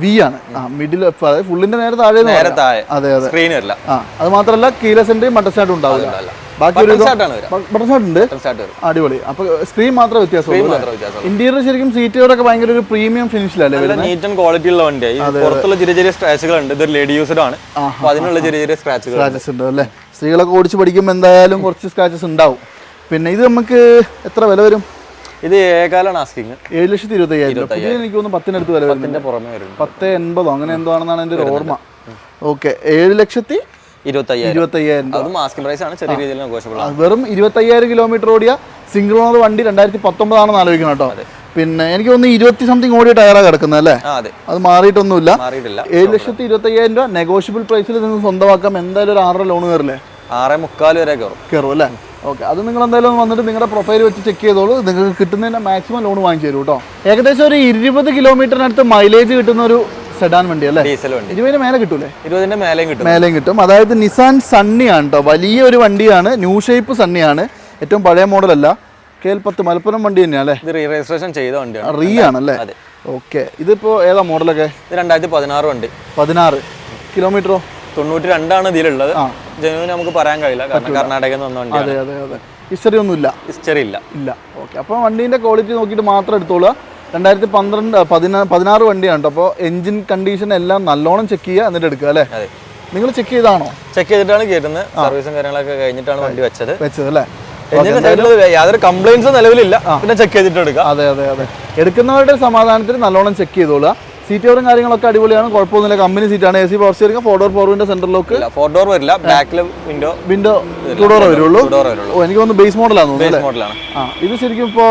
വി ആണ്. മിഡിൽ ഫുള്ളിന്റെ നേരെ താഴെ. അതെ. അത് മാത്രമല്ല കീലെസ് എൻട്രി, ബട്ടൺ സ്റ്റാർട്ട് ഉണ്ടാവില്ല. ബാക്കി ഒരു ബട്ടൺ സ്റ്റാർട്ട് ഉണ്ട്. അടിപൊളി. അപ്പൊ സ്ക്രീൻ മാത്രമേ വ്യത്യാസമുള്ളൂ. ഇന്റീരിയർ ശരിക്കും സീറ്റുകളൊക്കെ ഭയങ്കര ഒരു പ്രീമിയം ഫിനിഷിലല്ലേ? നീറ്റ് ആൻഡ് ക്വാളിറ്റി ഉള്ള വണ്ടിയാണ്. പുറത്തുള്ള ചെറിയ സ്ക്രാച്ചുകൾ ഉണ്ട്. ഇത് ലേഡി യൂസ്ഡ് ആണ്. അതിനുള്ള ചെറിയ സ്ക്രാച്ചസ് ഉണ്ട് അല്ലേ? സ്ത്രീകളൊക്കെ ഓടിച്ച് പഠിക്കുമ്പോൾ എന്തായാലും കുറച്ച് സ്ക്രാച്ചസ് ഉണ്ടാവും. പിന്നെ ഇത് നമുക്ക് എത്ര വില വരും? ഇത് 7.5 ആസ്കിങ്. 7,25,000. എനിക്ക് തോന്നുന്നു 10 വില വരും. 10.80 അങ്ങനെ എന്തോ ആണെന്നാണ് എൻ്റെ ഒരു ഓർമ്മ. ഓക്കെ. 7,25,000. വെറും 25,000 കിലോമീറ്റർ ഓടിയ സിംഗിൾ ഓണർ വണ്ടി 2019 ആണെന്ന് ആലോചിക്കണം കേട്ടോ. പിന്നെ എനിക്ക് തോന്നുന്നു 20-something ഓടിയ ടയറാണ് കിടക്കുന്നത് അല്ലേ? അത് മാറിയിട്ടൊന്നുമില്ല. 7,25,000 രൂപ നെഗോഷ്യബിൾ പ്രൈസിൽ നിങ്ങൾ സ്വന്തമാക്കാം. എന്തായാലും ഒരു 6 ലോൺ കയറില്ലേ? 6.25 വരെ കയറും അല്ലേ? ഓക്കെ. അത് നിങ്ങൾ എന്തായാലും വന്നിട്ട് നിങ്ങളുടെ പ്രൊഫൈൽ വെച്ച് ചെക്ക് ചെയ്തോളൂ. നിങ്ങൾക്ക് കിട്ടുന്നതിൻ്റെ മാക്സിമം ലോൺ വാങ്ങിച്ചു തരും കേട്ടോ. ഏകദേശം ഒരു 20 കിലോമീറ്ററിനടുത്ത് മൈലേജ് കിട്ടുന്ന ഒരു സെഡാൻ വണ്ടി അല്ലേ? 20 മേലെ കിട്ടൂലേ? 20 മേലെയും കിട്ടും. അതായത് നിസാൻ സണ്ണി ആണ് കേട്ടോ. വലിയൊരു വണ്ടിയാണ്. ന്യൂ ഷേപ്പ് സണ്ണിയാണ്. ഏറ്റവും പഴയ മോഡലല്ല. KL 10 മലപ്പുറം വണ്ടി തന്നെയാണ്. റീരജിസ്ട്രേഷൻ ചെയ്ത വണ്ടിയാണ്. റീ ആണല്ലേ? ഓക്കെ. ഇതിപ്പോ ഏതാ മോഡലൊക്കെ? 2016 വണ്ടി. 16 കിലോമീറ്ററോ? 92 ഇതിലുള്ളത്. ജനുവിന് നമുക്ക് പറയാൻ കഴിയില്ല, കാരണം കർണാടകയിൽ നിന്ന് വന്ന വണ്ടിയാണ്. അതെ. ഹിസ്റ്ററി ഒന്നും ഇല്ല. ഇല്ല. ഓക്കെ. അപ്പോൾ വണ്ടീൻ്റെ ക്വാളിറ്റി നോക്കിയിട്ട് മാത്രം എടുത്തോളുക. 2016 വണ്ടിയാണ് കേട്ടോ. അപ്പോൾ എഞ്ചിൻ കണ്ടീഷൻ എല്ലാം നല്ലോണം ചെക്ക് ചെയ്യുക, എന്നിട്ട് എടുക്കുക അല്ലേ? നിങ്ങൾ ചെക്ക് ചെയ്താണോ? ചെക്ക് ചെയ്തിട്ടാണ് കയറ്റുന്നത്. സർവീസും കാര്യങ്ങളൊക്കെ കഴിഞ്ഞിട്ടാണ് വണ്ടി വെച്ചത് അല്ലേ? യാതൊരു കംപ്ലൈൻസും നിലവിലില്ല. പിന്നെ ചെക്ക് ചെയ്തിട്ട് എടുക്കുക. അതെ. എടുക്കുന്നവരുടെ സമാധാനത്തിന് നല്ലോണം ചെക്ക് ചെയ്തോളുക. സീറ്റ് കവറും കാര്യങ്ങളൊക്കെ അടിപൊളിയാണ്, കുഴപ്പമൊന്നുമില്ല. കമ്പനി സീറ്റാണ്. AC power steering, 4 door 4 window central lock. 4 door വരില്ല, ബാക്കിൽ വിൻഡോ 2 ഡോർ വരുള്ളൂ. എനിക്ക് തോന്നുന്നു ബേസ് മോഡലാണ്. ഇത് ശരിക്കും ഇപ്പോൾ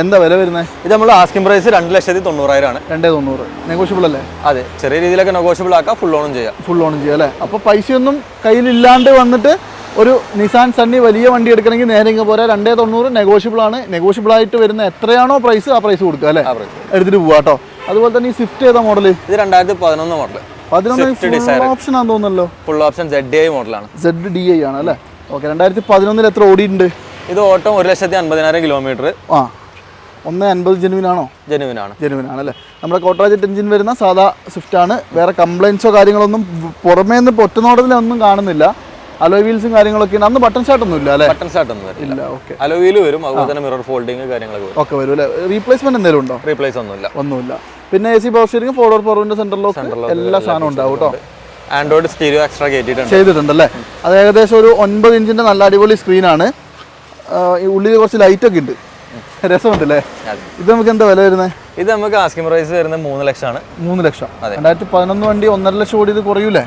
എന്താ വില വരുന്നത്? ഇത് നമ്മൾ ആസ്കിംഗ് പ്രൈസ് 2,90,000 ആണ്. 2,90,000 നെഗോഷ്യബിൾ അല്ലേ? അതെ, ചെറിയ രീതിയിലൊക്കെ നെഗോഷ്യബിൾ ആക്കാം. ഫുൾ ഓണും ചെയ്യാം അല്ലേ? അപ്പോൾ പൈസയൊന്നും കയ്യിലില്ലാണ്ട് വന്നിട്ട് ഒരു നിസാൻ സണ്ണി വലിയ വണ്ടി എടുക്കണമെങ്കിൽ നേരെ ഇങ്ങ് പോരാ 290 നെഗോഷ്യബിൾ ആണ്. നെഗോഷ്യബിൾ ആയിട്ട് വരുന്ന എത്രയാണോ പ്രൈസ് ആ പ്രൈസ് കൊടുക്കുക അല്ലേ, എടുത്തിട്ട് പോവാ കേട്ടോ. അതുപോലെ തന്നെ ഈ സ്വിഫ്റ്റ് ഏതാ മോഡൽ? ഇത് 2011 മോഡൽ. 11 ഓപ്ഷൻ ആണെന്ന് തോന്നുന്നല്ലോ. ഫുൾ ഓപ്ഷൻ ZDI മോഡലാണ്. ZDI ആണ് അല്ലേ. ഓക്കെ, 2011 എത്ര ഓടിയിട്ടുണ്ട്? ഇത് ഓട്ടം 1,50,000 കിലോമീറ്റർ. ആ, 150 ജെനുവിനാണോ? ജെനുവിനാണ് അല്ലേ. നമ്മുടെ കോട്ടറാജറ്റ് എഞ്ചിൻ വരുന്ന സാധാ സ്വിഫ്റ്റ് ആണ്. വേറെ കംപ്ലൈൻസോ കാര്യങ്ങളൊന്നും പുറമേ നിന്ന് ഒറ്റനോട്ടത്തിലൊന്നും കാണുന്നില്ല. അലോയ് വീൽസും കാര്യങ്ങളൊക്കെ ഉണ്ട്. അന്ന് ബട്ടൺ ഷാട്ട് ഒന്നും ഇല്ല അല്ലേ? ബട്ടൺ ഷാട്ട് ഒന്നും ഇല്ല. ഓക്കെ, അലോയ് വീല് വരും, അതുപോലെ തന്നെ മിറർ ഫോൾഡിങ് കാര്യങ്ങളൊക്കെ ഒക്കെ വരും അല്ലേ. റീപ്ലേസ്മെന്റ് എന്തെങ്കിലും ഉണ്ടോ? റീപ്ലേസ് ഒന്നുമില്ല. പിന്നെ AC പവർ സ്റ്റിയറിംഗ്, ഫോർവേഡ് പവറിന്റെ സെൻട്രൽ ലോക്ക്, എല്ലാ സാധനവും ഉണ്ടാവും കേട്ടോ. ആൻഡ്രോയിഡ് സ്റ്റീരിയോ എക്സ്ട്രാ ചെയ്തിട്ടുണ്ടല്ലേ. അത് ഏകദേശം ഒരു 9 ഇഞ്ചിന്റെ നല്ല അടിപൊളി സ്ക്രീനാണ്. ഉള്ളിൽ കുറച്ച് ലൈറ്റ് ഒക്കെ ഉണ്ട്, രസമുണ്ടല്ലേ. ഇത് നമുക്ക് എന്താ വില വരുന്നത്? ഇത് നമുക്ക് ആസ്കിംഗ് പ്രൈസ് വരുന്നത് 3 ലക്ഷമാണ്. 3 ലക്ഷം. 2011 വണ്ടി 1.5 ലക്ഷം ഓടി, ഇത് കുറയൂലേ?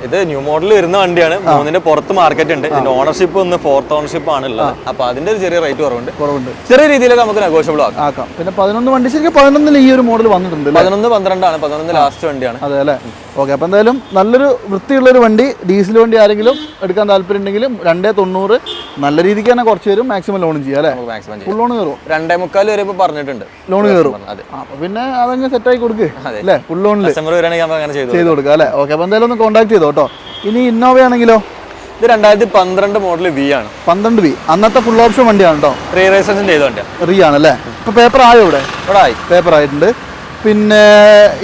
ഇത് ന്യൂ മോഡൽ വരുന്ന വണ്ടിയാണ്. 3ന്റെ പുറത്ത് മാർക്കറ്റ് ഉണ്ട്. ഇതിന്റെ ഓണർഷിപ്പ് ഒന്ന് 4th ഓണർഷിപ്പ് ആണ് ഉള്ളത്. അപ്പൊ അതിന്റെ ഒരു ചെറിയ റേറ്റ് കുറവുണ്ട്. ചെറിയ രീതിയിലൊക്കെ നമുക്ക് നെഗോഷ്യബിൾ ആക്കാം. പിന്നെ 11 വണ്ടി ശരിക്കും 11 ഈ ഒരു മോഡൽ വന്നിട്ടുണ്ട്. 11, 12 ആണ്. 11 ലാസ്റ്റ് വണ്ടിയാണ്. അതെ അല്ലേ. ഓക്കെ, അപ്പൊ എന്തായാലും നല്ലൊരു വൃത്തിയുള്ളൊരു വണ്ടി, ഡീസൽ വണ്ടി ആരെങ്കിലും എടുക്കാൻ താല്പര്യം ഉണ്ടെങ്കിലും 290 നല്ല രീതിക്ക് തന്നെ കുറച്ച് വരും. മാക്സിമം ലോണും ചെയ്യാം അല്ലേ? ഫുൾ ലോൺ കയറും. 2.25 വരെ ഇപ്പൊ പറഞ്ഞിട്ടുണ്ട് ലോൺ കയറും. അപ്പൊ പിന്നെ അതങ്ങ് സെറ്റ് ആക്കി കൊടുക്കുക അല്ലേ? ഫുൾ ലോണിൽ ചെയ്ത് കൊടുക്കുക അല്ലേ? ഓക്കെ, അപ്പൊ എന്തായാലും ഒന്ന് കോൺടാക്ട് ചെയ്തോ കേട്ടോ. ഇനി ഇന്നോവ ആണെങ്കിലോ? ഇത് 2012 മോഡൽ V ആണ്. 12 V അന്നത്തെ ഫുൾ ഓപ്ഷൻ വണ്ടിയാണ് കേട്ടോ. റീ രജിസ്ട്രേഷൻ ചെയ്ത വണ്ടിയാണ്. റീ ആണല്ലേ. ഇപ്പൊ പേപ്പർ ആയോ? ഇവിടെ പേപ്പർ ആയിട്ടുണ്ട്. പിന്നെ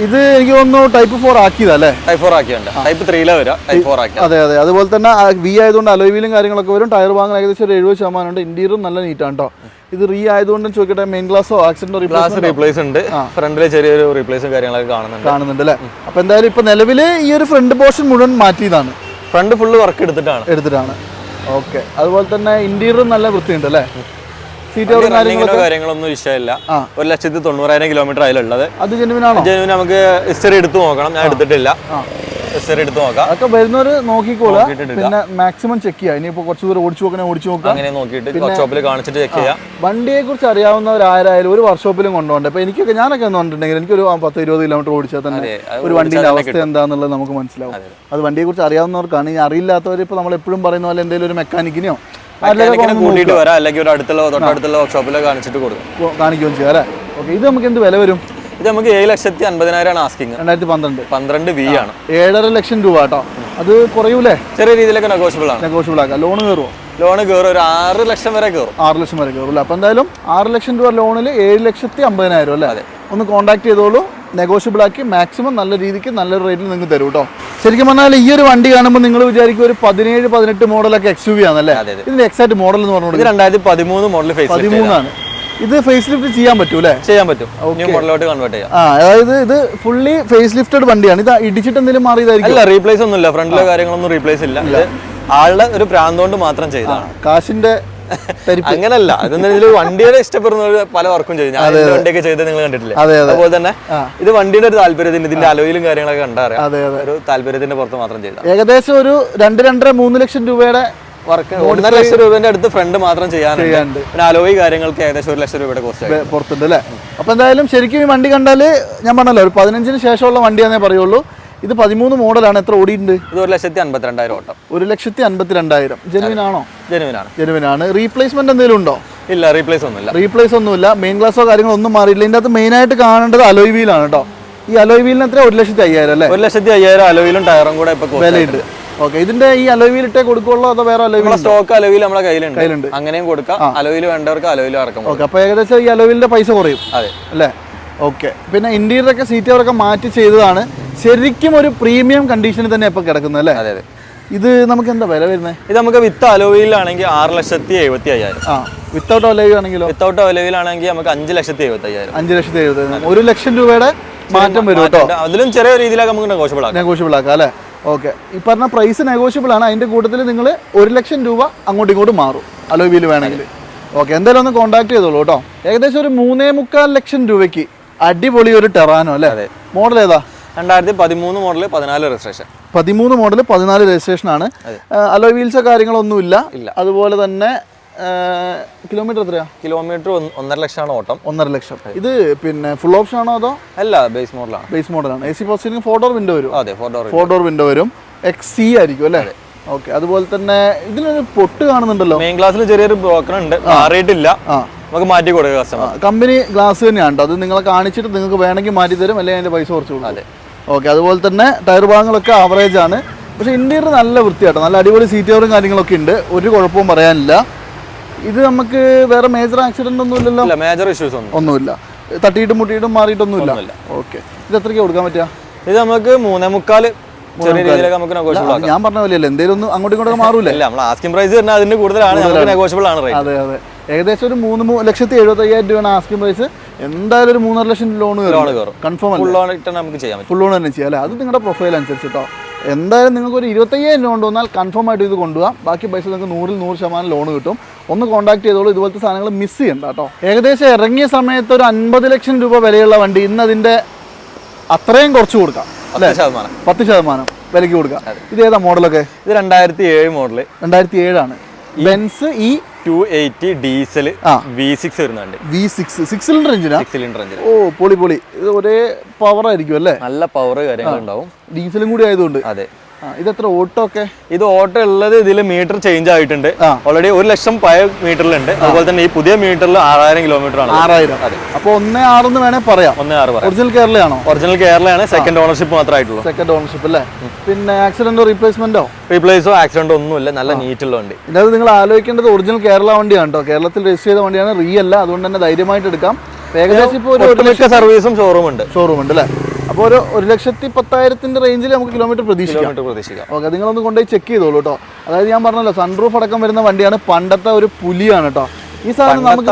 ഇത് എനിക്ക് തോന്നുന്നു ടൈപ്പ് 4 ആക്കിയതല്ലേ? ടൈപ്പ് 4 ആക്കിയുണ്ട്. ടൈപ്പ് 3 വരാം, ടൈപ്പ് 4 ആക്കി. അതെ. അതുപോലെ തന്നെ V ആയതുകൊണ്ട് അലോയ് വീലും കാര്യങ്ങളൊക്കെ വരും. ടയർ ഭാഗം ഏകദേശം ഒരു 70% ഉണ്ട്. ഇന്റീരിയറും നല്ല നീറ്റാണ് കേട്ടോ. ഇത് റീ ആയതുകൊണ്ട് ചോദിക്കട്ടെ, മെയിൻ ഗ്ലാസോ ആക്സിഡന്റോ റീപ്ലേസ് ഉണ്ട്. ഫ്രണ്ടിലെ ചെറിയൊരു റീപ്ലേസും കാര്യങ്ങളൊക്കെ കാണുന്നുണ്ട് അല്ലേ. അപ്പൊ എന്തായാലും ഇപ്പൊ നിലവില് ഈ ഒരു ഫ്രണ്ട് പോർഷൻ മുഴുവൻ മാറ്റിയതാണ്. ഫ്രണ്ട് ഫുള്ള് വർക്ക് എടുത്തിട്ടാണ്. ഓക്കെ, അതുപോലെ തന്നെ ഇന്റീരിയറും നല്ല വൃത്തിയുണ്ട് അല്ലേ. കാര്യങ്ങളൊന്നും വിഷയമില്ല. 1,90,000 കിലോമീറ്റർ അതിലുള്ളത്. അത് ജെനുവിനാണോ? ജെനുവിൻ. നമുക്ക് ഹിസ്റ്ററി എടുത്ത് നോക്കണം. ഞാൻ എടുത്തിട്ടില്ല. ഹിസ്റ്ററി എടുത്ത് നോക്കാം. അതൊക്കെ വരുന്നവര് നോക്കിക്കോളാം. പിന്നെ മാക്സിമം ചെക്ക് ചെയ്യാം. ഇനിയിപ്പോ കുറച്ച് ദൂരം ഓടിച്ചു നോക്കാം. അങ്ങനെ നോക്കിയിട്ട് വർക്ക്ഷോപ്പിൽ കാണിച്ചിട്ട് ചെക്ക് ചെയ്യാം. വണ്ടിയെ കുറിച്ച് അറിയാവുന്നവരായാലും ഒരു വർക്ക്ഷോപ്പിലും കൊണ്ടുപോകണ്ട. ഇപ്പൊ എനിക്കൊക്കെ ഞാനൊക്കെ എന്ന് പറഞ്ഞിട്ടുണ്ടെങ്കിൽ എനിക്കൊരു 10-20 കിലോമീറ്റർ ഓടിച്ചാൽ തന്നെ ഒരു വണ്ടിയുടെ അവസ്ഥ എന്താണെന്നുള്ളത് നമുക്ക് മനസ്സിലാവും. അത് വണ്ടിയെ കുറിച്ച് അറിയാവുന്നവർക്കാണ്. ഇനി അറിയില്ലാത്തവർ ഇപ്പൊ നമ്മൾ എപ്പോഴും പറയുന്ന പോലെ എന്തെങ്കിലും ഒരു മെക്കാനിക്കിനെയോ കൂട്ടിയിട്ട് വരാം, അല്ലെങ്കിൽ തൊട്ടടുത്തുള്ള വർക്ക്ഷോപ്പിലോ കാണിച്ചിട്ട് കാണിക്കുകയും ചെയ്യാം അല്ലേ. ഓക്കെ, ഇത് നമുക്ക് എന്ത് വില വരും? ഇത് നമുക്ക് 7,50,000 ആസ്കിങ്. 2012 V ആണ്. 7.5 ലക്ഷം രൂപ കേട്ടോ. അത് കുറയൂലേ? ചെറിയ രീതിയിലൊക്കെ നെഗോഷ്യബിൾ ആക്കാം. ലോൺ കയറുമോ? ലോൺ കയറും. ഒരു 6 ലക്ഷം വരെ കയറും. 6 ലക്ഷം വരെ കയറും അല്ലേ. അപ്പൊ എന്തായാലും 6 ലക്ഷം രൂപ ലോണിൽ 7,50,000 അല്ലേ. ഒന്ന് കോൺടാക്ട് ചെയ്തോളൂ. നെഗോഷ്യബിൾ ആക്കി മാക്സിമം നല്ല രീതിക്ക് നല്ലൊരു റേറ്റിൽ നിങ്ങൾക്ക് തരും കേട്ടോ. ശരിക്കും പറഞ്ഞാൽ ഈ ഒരു വണ്ടി കാണുമ്പോൾ നിങ്ങൾ വിചാരിക്കും ഒരു 17-18 മോഡലൊക്കെ XUV ആണല്ലേ. ഇതിന്റെ എക്സാക്ട് മോഡൽ എന്ന് പറഞ്ഞാൽ 2013 മോഡൽ 13 ആണ്. ഇത് ഫേസ് ലിഫ്റ്റ് ചെയ്യാൻ പറ്റൂലേ? ചെയ്യാൻ പറ്റും. ന്യൂ മോഡലോട്ട് കൺവേർട്ട് ചെയ്യാം. അതായത് ഇത് ഫുള്ളി ഫേസ് ലിഫ്റ്റഡ് വണ്ടിയാണ്. ഇത് ഇടിച്ചിട്ട് എന്തെങ്കിലും മാറിയതായിരിക്കും? അല്ല, റീപ്ലേസ് ഒന്നുമില്ല. ഫ്രണ്ടിലെ കാര്യങ്ങളൊന്നും റീപ്ലേസ് ഇല്ല. ആളുടെ ഒരു പ്രാന്തോണ്ട് മാത്രം ചെയ്തതാണ്. കാശിന്റെ അങ്ങനല്ല. അതൊന്നും വണ്ടിയുടെ ഇഷ്ടപ്പെടുന്നവർ പല വർക്കും ചെയ്യും. ഞാൻ വണ്ടിയൊക്കെ ചെയ്ത് നിങ്ങൾ കണ്ടിട്ടില്ലേ? അതുപോലെ തന്നെ ഇത് വണ്ടിയുടെ ഒരു താല്പര്യത്തിന് ഇതിന്റെ അലോയിലും കാര്യങ്ങളൊക്കെ കണ്ടറിയാം. ഒരു താല്പര്യത്തിന്റെ പുറത്ത് മാത്രം ചെയ്ത ഏകദേശം ഒരു 2-2.5-3 ലക്ഷം രൂപയുടെ വർക്ക്. 1.5 ലക്ഷം രൂപന്റെ അടുത്ത് ഫ്രണ്ട് മാത്രം ചെയ്യാനുണ്ട്. പിന്നെ അലോയി കാര്യങ്ങൾക്ക് ഏകദേശം 1 ലക്ഷം രൂപയുടെ കോസ്റ്റ് പുറത്തുണ്ട് അല്ലേ. അപ്പൊ എന്തായാലും ശരിക്കും ഈ വണ്ടി കണ്ടാല് ഞാൻ പറഞ്ഞല്ലോ ഒരു 15-ന് ശേഷമുള്ള വണ്ടിയാന്നേ പറയുള്ളൂ. ഇത് 13 മോഡലാണ്. എത്ര ഓടിയിട്ടുണ്ട്? ഇത് 1,52,000 ഓട്ടം. 1,52,000. ജെനുവിനാണോ? ജെനുവിനാണ്. റീപ്ലേസ്മെന്റ് എന്തെങ്കിലും ഉണ്ടോ? ഇല്ല, റീപ്ലേസ് ഒന്നുമില്ല. മെയിൻ ഗ്ലാസോ കാര്യങ്ങളോ ഒന്നും മാറിയില്ല. ഇതിന്റെ അകത്ത് മെയിൻ ആയിട്ട് കാണേണ്ടത് അലോയ് വീലാണ് കേട്ടോ. ഈ അലോയ് വീലിന് എത്ര? 1,50,000 അല്ലേ. 1,50,000 അലോയിലും ടയറും കൂടെ വിലയുണ്ട്. ഓക്കെ, ഇതിന്റെ ഈ അലോയ് വീൽ ഇട്ടേ കൊടുക്കുള്ളൂ അതോ വേറെ alloy wheel? Stock alloy wheel നമ്മുടെ കയ്യിലുണ്ട്. അങ്ങനെയും കൊടുക്കാം. അലോയിൽ വേണ്ടവർക്ക് അലോയിൽ ഇറക്കാം. ഓക്കെ, അപ്പൊ ഏകദേശം ഈ അലോയ് വീലിന്റെ പൈസ കുറയും അല്ലേ. ഓക്കെ, പിന്നെ ഇന്റീരിയറൊക്കെ സീറ്റുകളൊക്കെ മാറ്റി ചെയ്തതാണ്. ശരിക്കും ഒരു പ്രീമിയം കണ്ടീഷനിൽ തന്നെ ഇപ്പൊ കിടക്കുന്നത് അല്ലേ. അതെ. ഇത് നമുക്ക് എന്താ വില വരുന്നത്? ഇത് നമുക്ക് വിത്ത് അലോയിലാണെങ്കിൽ 6,70,000. വിത്തൗട്ട് അലോയ് ആണെങ്കിലോ? വിത്തൗട്ട് അലോയിലാണെങ്കിൽ നമുക്ക് 5,70,000. 5,70,000. 1 ലക്ഷം രൂപയുടെ മാറ്റം വരും കേട്ടോ. അതിലും ചെറിയ രീതിയിലൊക്കെ നമുക്ക് നെഗോഷ്യബിൾ ആക്കാം അല്ലേ. ഓക്കെ, ഈ പറഞ്ഞ പ്രൈസ് നെഗോഷ്യബിൾ ആണ്. അതിന്റെ കൂട്ടത്തിൽ നിങ്ങൾ 1 ലക്ഷം രൂപ അങ്ങോട്ടും ഇങ്ങോട്ടും മാറും അലോയ് വീല് വേണമെങ്കിൽ. ഓക്കെ, എന്തായാലും ഒന്ന് കോൺടാക്ട് ചെയ്തോളൂ കേട്ടോ. ഏകദേശം ഒരു 3.25 ലക്ഷം രൂപയ്ക്ക് അടിപൊളി ഒരു ടെറാനോ അല്ലേ. മോഡൽ ഏതാ? 2013 മോഡൽ 14 രജിസ്ട്രേഷൻ. 13 മോഡൽ 14 രജിസ്ട്രേഷൻ ആണ്. അലോയ് വീൽസോ കാര്യങ്ങളൊന്നും ഇല്ല. അതുപോലെ തന്നെ കിലോമീറ്റർ എത്രയാ? കിലോമീറ്റർ 1.5 ലക്ഷമാണ് ഓട്ടം. 1.5 ലക്ഷം. ഇത് പിന്നെ ഫുൾ ഓപ്ഷൻ ആണോ അതോ? അല്ല, ബേസ് മോഡലാണ്. AC power steering 4 door window വരും. അതെ, 4 ഡോർ വിൻഡോ വരും. XC ആയിരിക്കും അല്ലേ. ഓക്കെ. അതുപോലെ തന്നെ ഇതിലൊരു പൊട്ട് കാണുന്നുണ്ടല്ലോ. മെയിൻ ഗ്ലാസ്സിൽ ചെറിയൊരു ബ്രോക്കൺ ഉണ്ട്, മാറിയിട്ടില്ല, നമുക്ക് മാറ്റി കൊടുക്കുക കസ്റ്റമർ. കമ്പനി ഗ്ലാസ് തന്നെയാണ് കേട്ടോ. അത് നിങ്ങളെ കാണിച്ചിട്ട് നിങ്ങൾക്ക് വേണമെങ്കിൽ മാറ്റി തരും, അല്ലെങ്കിൽ അതിന്റെ പൈസ കുറച്ച് കൊടുക്കും. അതെ. ഓക്കെ. അതുപോലെ തന്നെ ടയർ ഭാഗങ്ങളൊക്കെ ആവറേജ് ആണ്, പക്ഷേ ഇന്റീരിയർ നല്ല വൃത്തിയാട്ടോ, നല്ല അടിപൊളി സീറ്റ് കവറും കാര്യങ്ങളൊക്കെ ഉണ്ട്, ഒരു കുഴപ്പവും പറയാനില്ല. ഇത് നമുക്ക് വേറെ മേജർ ആക്സിഡന്റ് ഒന്നും ഇല്ലല്ലോ? മേജർ ഇഷ്യൂസ് ഒന്നുമില്ല, തട്ടിയിട്ടും മുട്ടിയിട്ടും മാറിയിട്ടൊന്നുമില്ല. ഓക്കെ. ഇത് എത്രയ്ക്ക് കൊടുക്കാൻ പറ്റുക? ഇത് നമുക്ക് 3.25 ചെറിയ രീതിയിലൊക്കെ നമുക്ക് നെഗോഷ്യബിൾ ആക്കാം. ഞാൻ പറഞ്ഞ പോലെയല്ലേ, എന്തെങ്കിലും ഒന്ന് അങ്ങോട്ടും ഇങ്ങോട്ടും മാറൂലേ? നമ്മൾ ആസ്കിംഗ് പ്രൈസ് തന്നെ അതിന്റെ കൂടുതലാണ്, നമുക്ക് നെഗോഷ്യബിൾ ആണ് റേറ്റ്. അതെ അതെ. ഏകദേശം ഒരു 3,75,000 രൂപയാണ് ആസ്കിംഗ് പ്രൈസ്. എന്തായാലും ഒരു 3.5 ലക്ഷം ലോൺ കയറും, കൺഫേം അല്ല. ഫുൾ ലോൺ നമുക്ക് ചെയ്യാം, ഫുൾ ലോൺ തന്നെ ചെയ്യാം അല്ലേ? അത് നിങ്ങളുടെ പ്രൊഫൈൽ അനുസരിച്ച് കേട്ടോ. എന്തായാലും നിങ്ങൾക്ക് ഒരു 25,000 ലോൺ വന്നാൽ കൺഫേം ആയിട്ട് ഇത് കൊണ്ടുപോകാം. ബാക്കി പൈസ നിങ്ങൾക്ക് 100% ലോൺ കിട്ടും. ഒന്ന് കോൺടാക്ട് ചെയ്തോളൂ, ഇതുപോലത്തെ സാധനങ്ങൾ മിസ് ചെയ്യണ്ട കേട്ടോ. ഏകദേശം ഇറങ്ങിയ സമയത്ത് ഒരു 50 ലക്ഷം രൂപ വിലയുള്ള വണ്ടി ഇന്ന് അതിന്റെ അത്രയും കുറച്ച് കൊടുക്കാം അല്ലേ? 10% വിലയ്ക്ക് കൊടുക്കാം. ഇത് ഏതാ മോഡലൊക്കെ? ഇത് 2007 മോഡല്. 2007 ആണ്. ബെൻസ് ഈ 280 ഡീസൽ V6 വരുന്നുണ്ട്. V6 6 സിലിണ്ടർ എഞ്ചിനാ? 6 സിലിണ്ടർ എഞ്ചിൻ. ഓ പൊളി പൊളി. ഇത് ഒരേ പവർ ആയിരിക്കും അല്ലേ? നല്ല പവർ കാര്യങ്ങളുണ്ടാവും, ഡീസലും കൂടി ആയതുകൊണ്ട്. അതെ. ഇത് എത്ര ഓട്ടോ ഒക്കെ? ഇത് ഓട്ടോ ഉള്ളത് ഇതിൽ മീറ്റർ ചേഞ്ച് ആയിട്ടുണ്ട്. ഓൾറെഡി 1 ലക്ഷം പഴയ മീറ്ററിലുണ്ട്. അതുപോലെ തന്നെ ഈ പുതിയ മീറ്ററിൽ 6000 കിലോമീറ്റർ ആണ്. 6000. അതെ. അപ്പൊ 1.6 എന്ന് വേണേ പറയാം. 1.6 പറയാം. ഒറിജിനൽ കേരളയാണോ? ഒറിജിനൽ കേരളയാണ്. സെക്കൻഡ് ഓണർഷിപ്പ് മാത്രമേ ആയിട്ടുള്ളൂ. സെക്കൻഡ് ഓണർഷിപ്പ് അല്ലേ? പിന്നെ ആക്സിഡന്റോ റീപ്ലേസ്മെന്റോ? റീപ്ലേസോ ആക്സിഡന്റോ ഒന്നുമില്ല, നല്ല നീറ്റുള്ള വണ്ടി. ഇതിനകത്ത് നിങ്ങൾ ആലോചിക്കേണ്ടത് ഒറിജിനൽ കേരള വണ്ടിയാണ് കേട്ടോ. കേരളത്തിൽ രജിസ്റ്റർ ചെയ്ത വണ്ടിയാണ്, അല്ല. അതുകൊണ്ട് തന്നെ ധൈര്യമായിട്ട് എടുക്കാം. ഏകദേശം ഇപ്പോൾ ഒരു സർവീസും ഷോറൂം ഉണ്ട് അല്ലേ? അപ്പോൾ ഒരു 1,10,000 റേഞ്ചിൽ നമുക്ക് കിലോമീറ്റർ പ്രതീക്ഷിക്കാം. ഓക്കെ. നിങ്ങളൊന്ന് കൊണ്ടുപോയി ചെക്ക് ചെയ്തോളൂ കേട്ടോ. അതായത് ഞാൻ പറഞ്ഞല്ലോ, സൺറൂഫ് അടക്കം വരുന്ന വണ്ടിയാണ്, പണ്ടത്തെ ഒരു പുലിയാണ് കേട്ടോ ഈ സാധനം. നമുക്ക്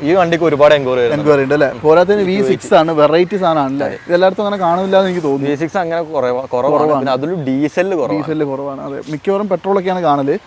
ഈ വണ്ടിക്ക് ഒരുപാട് എൻക്വയറി ഉണ്ട് അല്ലേ? പോരാത്തതിന് V6 ആണ്, വെറൈറ്റി സാധനമാണ്. ഇതെല്ലായിടത്തും അങ്ങനെ കാണില്ല എന്ന് എനിക്ക് തോന്നുന്നു. V6 അങ്ങനെ കുറവാണ്, അതിലും ഡീസലിൽ കുറവാണ്. അതെ, മിക്കവാറും പെട്രോളൊക്കെയാണ് കാണല്.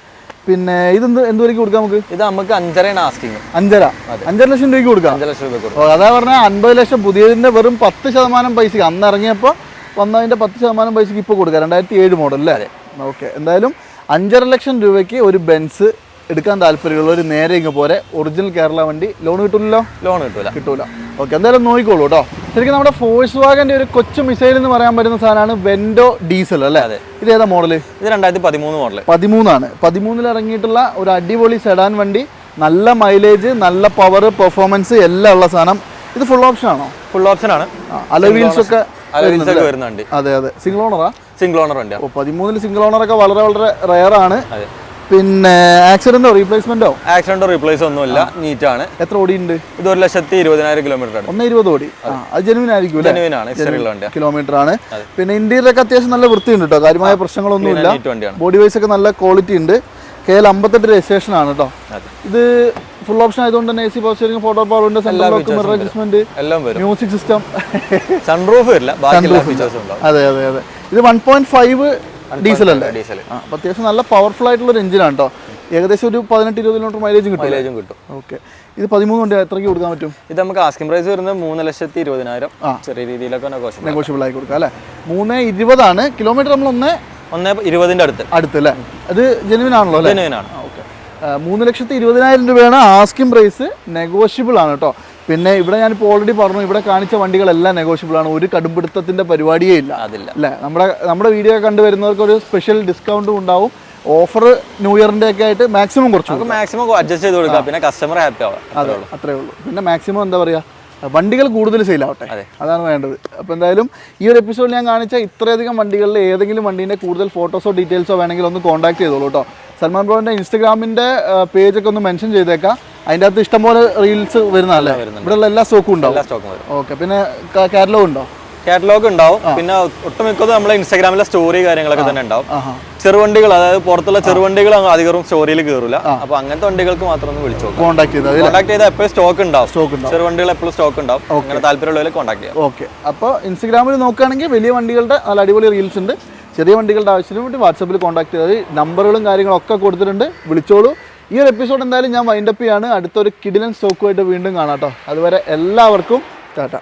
പിന്നെ ഇത് എന്ത് വിലയ്ക്ക് കൊടുക്കാം നമുക്ക്? ഇത് നമുക്ക് 5.5 ആസ്കിങ്. 5.5 ലക്ഷം രൂപയ്ക്ക് കൊടുക്കാം. 5 ലക്ഷം രൂപ കൊടുക്കാം. അതാ പറഞ്ഞാൽ 50 ലക്ഷം പുതിയതിന്റെ വെറും 10% പൈസക്ക് അന്ന് ഇറങ്ങിയപ്പോൾ വന്നതിന്റെ 10% പൈസക്ക് ഇപ്പോൾ കൊടുക്കാം. 2007 മോഡൽ അല്ലേ? ഓക്കെ. എന്തായാലും 5.5 ലക്ഷം രൂപയ്ക്ക് ഒരു ബെൻസ് എടുക്കാൻ താല്പര്യമുള്ള ഒരു നേരെ ഇങ്ങ് പോരെ. ഒറിജിനൽ കേരള വണ്ടി. ലോൺ കിട്ടില്ലല്ലോ? ലോൺ കിട്ടൂല. ഓക്കെ. എന്തായാലും നോക്കിക്കോളൂ കേട്ടോ. ശരിക്കും നമ്മുടെ ഫോഴ്സ് വാഗന്റെ ഒരു കൊച്ചു മിസൈൽ എന്ന് പറയാൻ പറ്റുന്ന സാധനമാണ് വെൻഡോ ഡീസൽ അല്ലേ? ഇത് ഏതാ മോഡല്? ഇത് 2013 മോഡല്. 13 ആണ്. 13 ഇറങ്ങിയിട്ടുള്ള ഒരു അടിപൊളി സെഡാൻ വണ്ടി. നല്ല മൈലേജ്, നല്ല പവർ, പെർഫോമൻസ് എല്ലാം ഉള്ള സാധനം. ഇത് ഫുൾ ഓപ്ഷൻ ആണോ? ഫുൾ ഓപ്ഷൻ ആണ്. അലോയ് വീൽസ് ഒക്കെ വരുന്നുണ്ട്. അതെ അതെ. സിംഗിൾ ഓണറാ? സിംഗിൾ ഓണർ വണ്ടിയാണ്. 13 സിംഗിൾ ഓണറൊക്കെ വളരെ വളരെ റയർ ആണ്. പിന്നെ ആക്സിഡന്റോ റീപ്ലേസ്മെന്റോ? ആക്സിഡന്റോ റീപ്ലേസ് ഒന്നുമില്ല, നീറ്റ് ആണ്. എത്ര ഓടി ഉണ്ട്? ഇത് 1,20,000 കിലോമീറ്റർ ആണ്. 1,20 ഓടി. അത് ജെനുവിൻ ആയിരിക്കും, കിലോമീറ്റർ ആണ്. പിന്നെ ഇന്റീരിയറൊക്കെ അത്യാവശ്യം നല്ല വൃത്തിയുണ്ട് കേട്ടോ, കാര്യമായ പ്രശ്നങ്ങളൊന്നുമില്ല. ബോഡി വൈസ് ഒക്കെ നല്ല ക്വാളിറ്റി ഉണ്ട്. KL 58 രജിസ്ട്രേഷൻ ആണ് കേട്ടോ. ഇത് ഫുൾ ഓപ്ഷൻ ആയതുകൊണ്ട് തന്നെ AC power steering, photo power window, central lock, mirror adjustment, music system, sunroof വരില്ല, ബാക്കിയുള്ള ഫീച്ചേഴ്സ് ഉണ്ടാവും. അതെ അതെ അതെ. ഇത് 1.5 ഡീസൽ അല്ലേ? അപ്പോൾ അത്യാവശ്യം നല്ല പവർഫുൾ ആയിട്ടുള്ള ഒരു എഞ്ചിനാണ് കേട്ടോ. ഏകദേശം ഒരു 18-20 കിലോമീറ്റർ മൈലേജും കിട്ടും. ഓക്കെ. ഇത് 13 കൊണ്ട് എത്രയ്ക്ക് കൊടുക്കാൻ പറ്റും? ഇത് നമുക്ക് ആസ്കിംഗ് പ്രൈസ് വരുന്നത് 3,20,000. ചെറിയ രീതിയിലൊക്കെ നെഗോഷ്യബിൾ ആയി കൊടുക്കാം അല്ലേ? 3.20 ആണ്. കിലോമീറ്റർ നമ്മൾ 1.20 അടുത്ത് അല്ലേ? അത് ജെനുവിൻ ആണല്ലോ? ജെനുവിൻ ആണ്. ഓക്കെ. 3,20,000 രൂപയാണ് ആസ്കിംഗ് പ്രൈസ്. നെഗോഷ്യബിൾ ആണ് കേട്ടോ. പിന്നെ ഇവിടെ ഞാനിപ്പോൾ ഓൾറെഡി പറഞ്ഞു, ഇവിടെ കാണിച്ച വണ്ടികളെല്ലാം നെഗോഷ്യബിൾ ആണ്. ഒരു കടുംപിടുത്തത്തിന്റെ പരിപാടിയേ ഇല്ല അല്ലേ? നമ്മുടെ വീഡിയോ കണ്ടുവരുന്നവർക്ക് ഒരു സ്പെഷ്യൽ ഡിസ്കൗണ്ടും ഉണ്ടാവും. ഓഫർ ന്യൂ ഇയറിന്റെ ഒക്കെ ആയിട്ട് മാക്സിമം മാക്സിമം അഡ്ജസ്റ്റ് ചെയ്ത് കൊടുക്കാം. പിന്നെ കസ്റ്റമർ ഹാപ്പി ആവാം. അത്രേ ഉള്ളൂ. പിന്നെ മാക്സിമം എന്താ പറയാ, വണ്ടികൾ കൂടുതൽ സെയിൽ ആവട്ടെ, അതാണ് വേണ്ടത്. അപ്പോൾ എന്തായാലും ഈ ഒരു എപ്പിസോഡിൽ ഞാൻ കാണിച്ച ഇത്രയധികം വണ്ടികളിൽ ഏതെങ്കിലും വണ്ടീൻ്റെ കൂടുതൽ ഫോട്ടോസോ ഡീറ്റെയിൽസോ വേണമെങ്കിൽ ഒന്ന് കോൺടാക്ട് ചെയ്തോളൂ കേട്ടോ. സൽമാൻ ബ്രോന്റെ ഇൻസ്റ്റഗ്രാമിന്റെ പേജൊക്കെ ഒന്ന് മെൻഷൻ ചെയ്തേക്കാം. അതിൻ്റെ അകത്ത് ഇഷ്ടംപോലെ റീൽസ് വരുന്നതല്ലേ? ഇവിടെയുള്ള എല്ലാ സ്റ്റോക്കും ഉണ്ടാവും. ഓക്കെ. പിന്നെ കാറ്റലോഗ് ഉണ്ടോ? കാറ്റലോഗ് ഉണ്ടാവും. പിന്നെ ഒട്ടുമിക്കത് നമ്മളെ ഇൻസ്റ്റാഗ്രാമിലെ സ്റ്റോറി കാര്യങ്ങളൊക്കെ തന്നെ ഉണ്ടാവും. ചെറുവണ്ടികൾ, അതായത് പുറത്തുള്ള ചെറുവണ്ടികൾ അധികം സ്റ്റോറിയിൽ കയറില്ല. അപ്പൊ അങ്ങനത്തെ വണ്ടികൾക്ക് മാത്രം ഒന്ന് വിളിച്ചു കോൺടാക്ട് ചെയ്താൽ എപ്പോഴും സ്റ്റോക്ക് ഉണ്ടാവും. ചെറുവണ്ടികൾ എപ്പോഴും സ്റ്റോക്ക് ഉണ്ടാവും. അങ്ങനെ താല്പര്യമുള്ളവരെ കോൺടാക്ട് ചെയ്യാം. ഓക്കെ. അപ്പോൾ ഇൻസ്റ്റാഗ്രാമിൽ നോക്കുകയാണെങ്കിൽ വലിയ വണ്ടികളുടെ നല്ല അടിപൊളി റീൽസ് ഉണ്ട്. ചെറിയ വണ്ടികളുടെ ആവശ്യത്തിന് വേണ്ടി വാട്സപ്പിൽ കോൺടാക്ട് ചെയ്താൽ നമ്പറുകളും കാര്യങ്ങളൊക്കെ കൊടുത്തിട്ടുണ്ട്, വിളിച്ചോളൂ. ഈ ഒരു എപ്പിസോഡ് എന്തായാലും ഞാൻ വൈൻഡപ്പ് ചെയ്യാണ്. അടുത്തൊരു കിടിലൻ സ്റ്റോക്കുമായിട്ട് വീണ്ടും കാണാം കേട്ടോ. അതുവരെ എല്ലാവർക്കും ടാറ്റ.